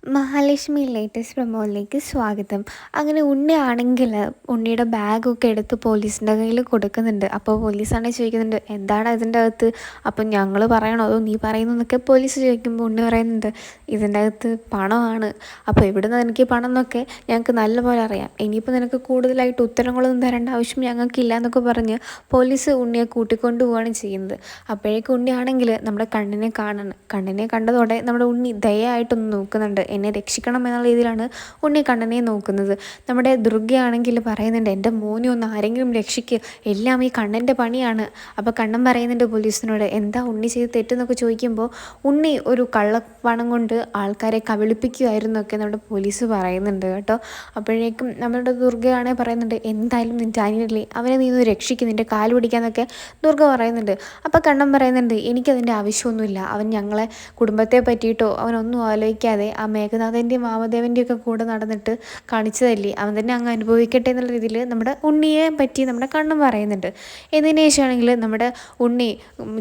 Mahalakshmi latest പ്രൊമോയിലേക്ക് സ്വാഗതം. അങ്ങനെ ഉണ്ണിയാണെങ്കിൽ ഉണ്ണിയുടെ ബാഗൊക്കെ എടുത്ത് പോലീസിൻ്റെ കയ്യിൽ കൊടുക്കുന്നുണ്ട്. അപ്പോൾ പോലീസാണെങ്കിൽ ചോദിക്കുന്നുണ്ട്, എന്താണ് ഇതിൻ്റെ അകത്ത്? അപ്പം ഞങ്ങൾ പറയണോ അതോ നീ പറയുന്നതെന്നൊക്കെ പോലീസ് ചോദിക്കുമ്പോൾ ഉണ്ണി പറയുന്നുണ്ട്, ഇതിൻ്റെ അകത്ത് പണമാണ്. അപ്പോൾ എവിടുന്ന് എനിക്ക് പണം എന്നൊക്കെ ഞങ്ങൾക്ക് നല്ലപോലെ അറിയാം. ഇനിയിപ്പോൾ നിനക്ക് കൂടുതലായിട്ട് ഉത്തരങ്ങളൊന്നും തരേണ്ട ആവശ്യം ഞങ്ങൾക്കില്ല എന്നൊക്കെ പറഞ്ഞ് പോലീസ് ഉണ്ണിയെ കൂട്ടിക്കൊണ്ട് പോവുകയാണ് ചെയ്യുന്നത്. അപ്പോഴേക്കും ഉണ്ണിയാണെങ്കിൽ നമ്മുടെ കണ്ണിനെ കണ്ടതോടെ നമ്മുടെ ഉണ്ണി ദയയായിട്ടൊന്ന് നോക്കുന്നുണ്ട്. എന്നെ രക്ഷിക്കണം എന്നുള്ള രീതിയിലാണ് ഉണ്ണി കണ്ണനെ നോക്കുന്നത്. നമ്മുടെ ദുർഗയാണെങ്കിൽ പറയുന്നുണ്ട്, എൻ്റെ മോനെ ഒന്ന് ആരെങ്കിലും രക്ഷിക്കുക, എല്ലാം ഈ കണ്ണൻ്റെ പണിയാണ്. അപ്പോൾ കണ്ണൻ പറയുന്നുണ്ട് പോലീസിനോട്, എന്താ ഉണ്ണി ചെയ്ത് തെറ്റെന്നൊക്കെ ചോദിക്കുമ്പോൾ ഉണ്ണി ഒരു കള്ളപ്പണം കൊണ്ട് ആൾക്കാരെ കബളിപ്പിക്കുമായിരുന്നൊക്കെ നമ്മുടെ പോലീസ് പറയുന്നുണ്ട് കേട്ടോ. അപ്പോഴേക്കും നമ്മുടെ ദുർഗയാണെങ്കിൽ പറയുന്നുണ്ട്, എന്തായാലും നിൻ്റെ അനിയനല്ലേ, അവനെ നീ ഒന്ന് രക്ഷിക്കും, നിൻ്റെ കാല് പിടിക്കാന്നൊക്കെ ദുർഗ പറയുന്നുണ്ട്. അപ്പോൾ കണ്ണൻ പറയുന്നുണ്ട്, എനിക്കതിൻ്റെ ആവശ്യമൊന്നുമില്ല. അവൻ ഞങ്ങളെ കുടുംബത്തെ പറ്റിയിട്ടോ അവനൊന്നും ആലോചിക്കാതെ ആ മേഘനാഥൻ്റെയും വാമദേവൻ്റെയും ഒക്കെ കൂടെ നടന്നിട്ട് കാണിച്ചതല്ലേ, അവൻ തന്നെ അങ്ങ് അനുഭവിക്കട്ടെ എന്നുള്ള രീതിയിൽ നമ്മുടെ ഉണ്ണിയെ പറ്റി നമ്മുടെ കണ്ണൻ പറയുന്നുണ്ട്. എന്നതിന് ശേഷമാണെങ്കിൽ നമ്മുടെ ഉണ്ണി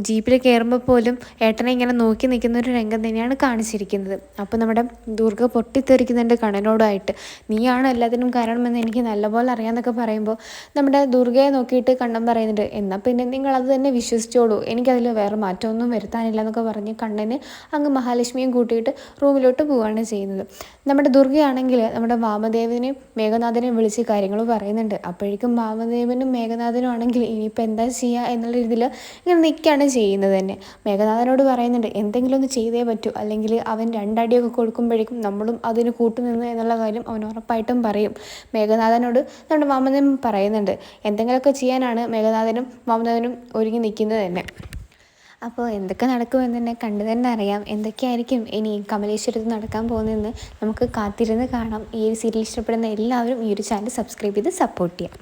ജീപ്പിൽ കയറുമ്പോൾ പോലും ഏട്ടനെ ഇങ്ങനെ നോക്കി നിൽക്കുന്ന ഒരു രംഗം തന്നെയാണ് കാണിച്ചിരിക്കുന്നത്. അപ്പോൾ നമ്മുടെ ദുർഗ പൊട്ടിത്തെറിക്കുന്നുണ്ട് കണ്ണനോടായിട്ട്, നീയാണ് എല്ലാത്തിനും കാരണമെന്ന് എനിക്ക് നല്ലപോലെ അറിയാമെന്നൊക്കെ പറയുമ്പോൾ നമ്മുടെ ദുർഗയെ നോക്കിയിട്ട് കണ്ണൻ പറയുന്നുണ്ട്, എന്നാൽ പിന്നെ നിങ്ങൾ അത് തന്നെ വിശ്വസിച്ചോളൂ, എനിക്കതിൽ വേറെ മാറ്റമൊന്നും വരുത്താനില്ല എന്നൊക്കെ പറഞ്ഞ് കണ്ണന് അങ്ങ് മഹാലക്ഷ്മിയും കൂട്ടിയിട്ട് റൂമിലോട്ട് പോവുകയാണ് ചെയ്യുന്നത്. നമ്മുടെ ദുർഗയാണെങ്കിൽ നമ്മുടെ വാമദേവനെയും മേഘനാഥനെയും വിളിച്ച് കാര്യങ്ങൾ പറയുന്നുണ്ട്. അപ്പോഴേക്കും വാമദേവനും മേഘനാഥനും ആണെങ്കിൽ ഇനിയിപ്പോൾ എന്താ ചെയ്യുക എന്നുള്ള രീതിയിൽ ഇങ്ങനെ നിൽക്കുകയാണ് ചെയ്യുന്നത് തന്നെ. മേഘനാഥനോട് പറയുന്നുണ്ട്, എന്തെങ്കിലും ഒന്ന് ചെയ്തേ പറ്റൂ, അല്ലെങ്കിൽ അവൻ രണ്ടടിയൊക്കെ കൊടുക്കുമ്പോഴേക്കും നമ്മളും അതിന് കൂട്ടുനിന്ന് എന്നുള്ള കാര്യം അവൻ ഉറപ്പായിട്ടും പറയും. മേഘനാഥനോട് നമ്മുടെ വാമദേവൻ പറയുന്നുണ്ട്. എന്തെങ്കിലുമൊക്കെ ചെയ്യാനാണ് മേഘനാഥനും വാമദേവനും ഒരുങ്ങി നിൽക്കുന്നത് തന്നെ. അപ്പോൾ എന്തൊക്കെ നടക്കുമെന്ന് തന്നെ കണ്ടു തന്നെ അറിയാം. എന്തൊക്കെയായിരിക്കും ഇനി കമലേശ്വരത്ത് നടക്കാൻ പോകുന്നതെന്ന് നമുക്ക് കാത്തിരുന്ന് കാണാം. ഈ ഒരു സീരിയൽ ഇഷ്ടപ്പെടുന്ന എല്ലാവരും ഈ ഒരു ചാനൽ സബ്സ്ക്രൈബ് ചെയ്ത് സപ്പോർട്ട് ചെയ്യാം.